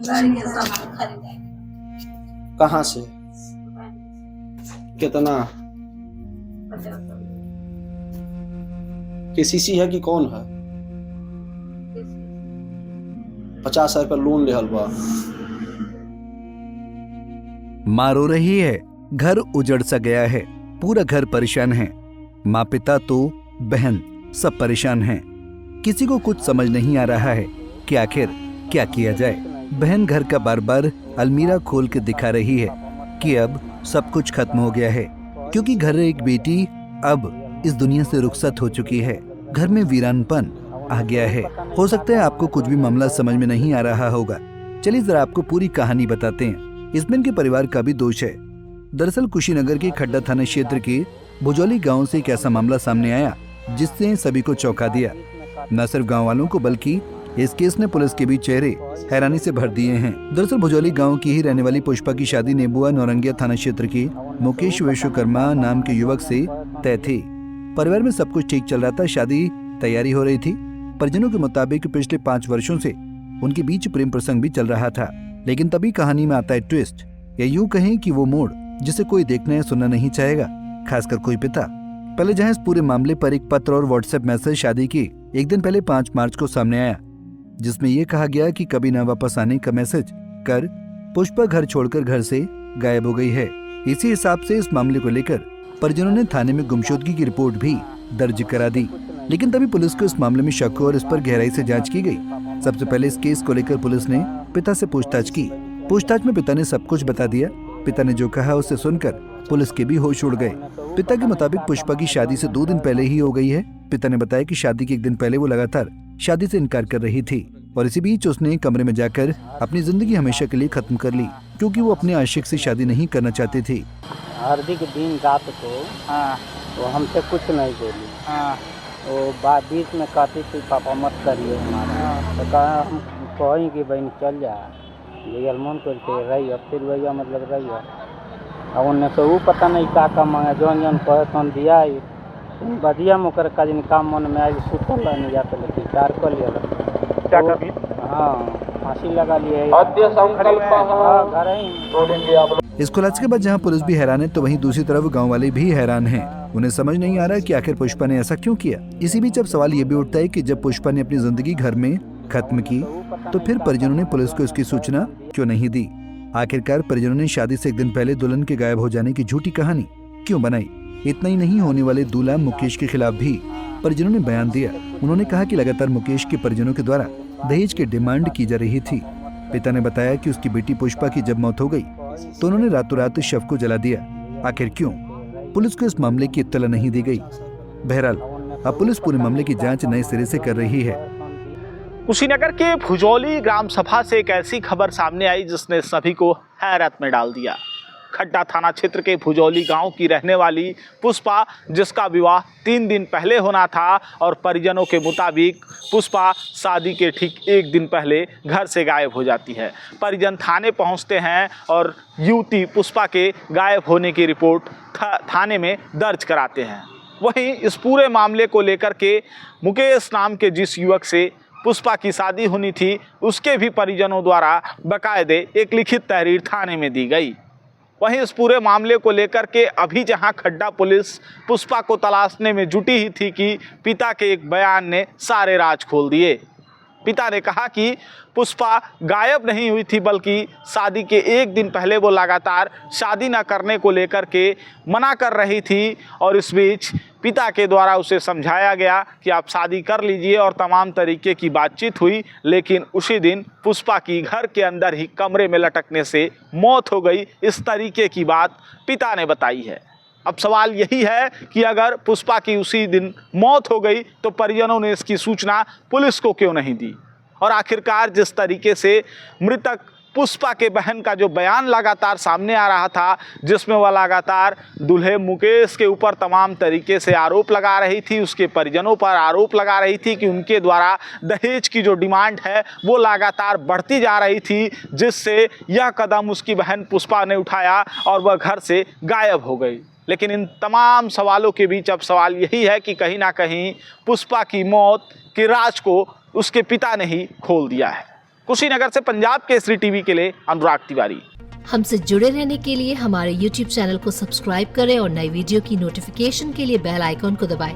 गाड़ी के सामान खरीदा। कहाँ से? कितना? 50। केसीसी है कि कौन है? 50,000 रुपया लोन लेहल बा। माँ रो रही है, घर उजड़ सा गया है, पूरा घर परेशान है। माँ पिता तो बहन सब परेशान हैं। किसी को कुछ समझ नहीं आ रहा है कि आखिर क्या किया जाए। बहन घर का बार बार अलमीरा खोल के दिखा रही है कि अब सब कुछ खत्म हो गया है, क्योंकि घर एक बेटी अब इस दुनिया से रुखसत हो चुकी है। घर में वीरानपन आ गया है। हो सकता है आपको कुछ भी मामला समझ में नहीं आ रहा होगा। चलिए जरा आपको पूरी कहानी बताते हैं। इसमें इनके परिवार का भी दोष है। दरअसल कुशीनगर के खड्डा थाना क्षेत्र के भुजौली गांव से एक ऐसा मामला सामने आया जिसने सभी को चौंका दिया। न सिर्फ गांव वालों को बल्कि इस केस ने पुलिस के भी चेहरे हैरानी से भर दिए हैं। दरअसल भुजौली गांव की ही रहने वाली पुष्पा की शादी नेबुआ नौरंगिया थाना क्षेत्र के मुकेश विश्वकर्मा नाम के युवक से तय थी। परिवार में सब कुछ ठीक चल रहा था, शादी तैयारी हो रही थी। परिजनों के मुताबिक पिछले 5 वर्षों से उनके बीच प्रेम प्रसंग भी चल रहा था। लेकिन तभी कहानी में आता है ट्विस्ट, या यूं कहें कि वो मोड़ जिसे कोई देखना या सुनना नहीं चाहेगा, खासकर कोई पिता। पहले जहां इस पूरे मामले पर एक पत्र और व्हाट्सएप मैसेज शादी की एक दिन पहले 5 मार्च को सामने आया, जिसमें यह कहा गया कि कभी न वापस आने का मैसेज कर पुष्पा घर छोड़कर घर से गायब हो गई है। इसी हिसाब से इस मामले को लेकर परिजनों ने थाने में गुमशुदगी की रिपोर्ट भी दर्ज करा दी। लेकिन तभी पुलिस को इस मामले में शक हुआ और इस पर गहराई से जांच की गई। सबसे पहले इस केस को लेकर पुलिस ने पिता से पूछताछ की। पूछताछ में पिता ने सब कुछ बता दिया। पिता ने जो कहा उसे सुनकर पुलिस के भी होश उड़ गए। पिता के मुताबिक पुष्पा की शादी से 2 दिन पहले ही हो गई है। पिता ने बताया कि शादी के 1 दिन पहले वो लगातार शादी से इनकार कर रही थी और इसी बीच उसने कमरे में जाकर अपनी जिंदगी हमेशा के लिए खत्म कर ली, क्योंकि वो अपने आशिक से शादी नहीं करना चाहती थी। हल्दी के दिन रात को वो हमसे कुछ नहीं बोली। वो बात बीच में कहती थी पापा मत करिए हमारा। तो कहा हम कहें कि बहन चल जा ये मन करके रही। फिर भैया मतलब रही अब उन्हें तो वो पता नहीं का मांगे जौन जौन कहे तो दिया बढ़िया मुकर का जिन काम मन में आई सुतल नहीं जाते लेकिन चार कर लिया क्या कभी। हाँ फांसी लगा लिए घर ही। इस खुलासे के बाद जहां पुलिस भी हैरान है तो वहीं दूसरी तरफ गांव वाले भी हैरान हैं। उन्हें समझ नहीं आ रहा कि आखिर पुष्पा ने ऐसा क्यों किया। इसी बीच अब सवाल ये भी उठता है कि जब पुष्पा ने अपनी जिंदगी घर में खत्म की तो फिर परिजनों ने पुलिस को इसकी सूचना क्यों नहीं दी। आखिरकार परिजनों ने शादी से 1 दिन पहले दुल्हन के गायब हो जाने की झूठी कहानी क्यों बनाई। इतना ही नहीं, होने वाले दूल्हा मुकेश के खिलाफ भी परिजनों ने बयान दिया। उन्होंने कहा कि लगातार मुकेश के परिजनों के द्वारा दहेज की डिमांड की जा रही थी। पिता ने बताया कि उसकी बेटी पुष्पा की जब मौत हो गई तो उन्होंने रातों रात शव को जला दिया। आखिर क्यों, पुलिस को इस मामले की इत्तला नहीं दी गई। बहरहाल अब पुलिस पूरे मामले की जांच नए सिरे से कर रही है। कुशीनगर के भुजौली ग्राम सभा से एक ऐसी खबर सामने आई जिसने सभी को हैरत में डाल दिया। खड्डा थाना क्षेत्र के भुजौली गांव की रहने वाली पुष्पा, जिसका विवाह 3 दिन पहले होना था और परिजनों के मुताबिक पुष्पा शादी के ठीक 1 दिन पहले घर से गायब हो जाती है। परिजन थाने पहुंचते हैं और युवती पुष्पा के गायब होने की रिपोर्ट थाने में दर्ज कराते हैं। वहीं इस पूरे मामले को लेकर के मुकेश नाम के जिस युवक से पुष्पा की शादी होनी थी उसके भी परिजनों द्वारा बाकायदे एक लिखित तहरीर थाने में दी गई। वहीं इस पूरे मामले को लेकर के अभी जहां खड्डा पुलिस पुष्पा को तलाशने में जुटी ही थी कि पिता के एक बयान ने सारे राज खोल दिए। पिता ने कहा कि पुष्पा गायब नहीं हुई थी, बल्कि शादी के 1 दिन पहले वो लगातार शादी न करने को लेकर के मना कर रही थी और इस बीच पिता के द्वारा उसे समझाया गया कि आप शादी कर लीजिए और तमाम तरीके की बातचीत हुई। लेकिन उसी दिन पुष्पा की घर के अंदर ही कमरे में लटकने से मौत हो गई। इस तरीके की बात पिता ने बताई है। अब सवाल यही है कि अगर पुष्पा की उसी दिन मौत हो गई तो परिजनों ने इसकी सूचना पुलिस को क्यों नहीं दी। और आखिरकार जिस तरीके से मृतक पुष्पा के बहन का जो बयान लगातार सामने आ रहा था, जिसमें वह लगातार दूल्हे मुकेश के ऊपर तमाम तरीके से आरोप लगा रही थी, उसके परिजनों पर आरोप लगा रही थी कि उनके द्वारा दहेज की जो डिमांड है वो लगातार बढ़ती जा रही थी, जिससे यह कदम उसकी बहन पुष्पा ने उठाया और वह घर से गायब हो गई। लेकिन इन तमाम सवालों के बीच अब सवाल यही है कि कहीं ना कहीं पुष्पा की मौत के राज को उसके पिता ने ही खोल दिया है। कुशीनगर से पंजाब केसरी टीवी के लिए अनुराग तिवारी। हमसे जुड़े रहने के लिए हमारे YouTube चैनल को सब्सक्राइब करें और नई वीडियो की नोटिफिकेशन के लिए बेल आइकॉन को दबाएं।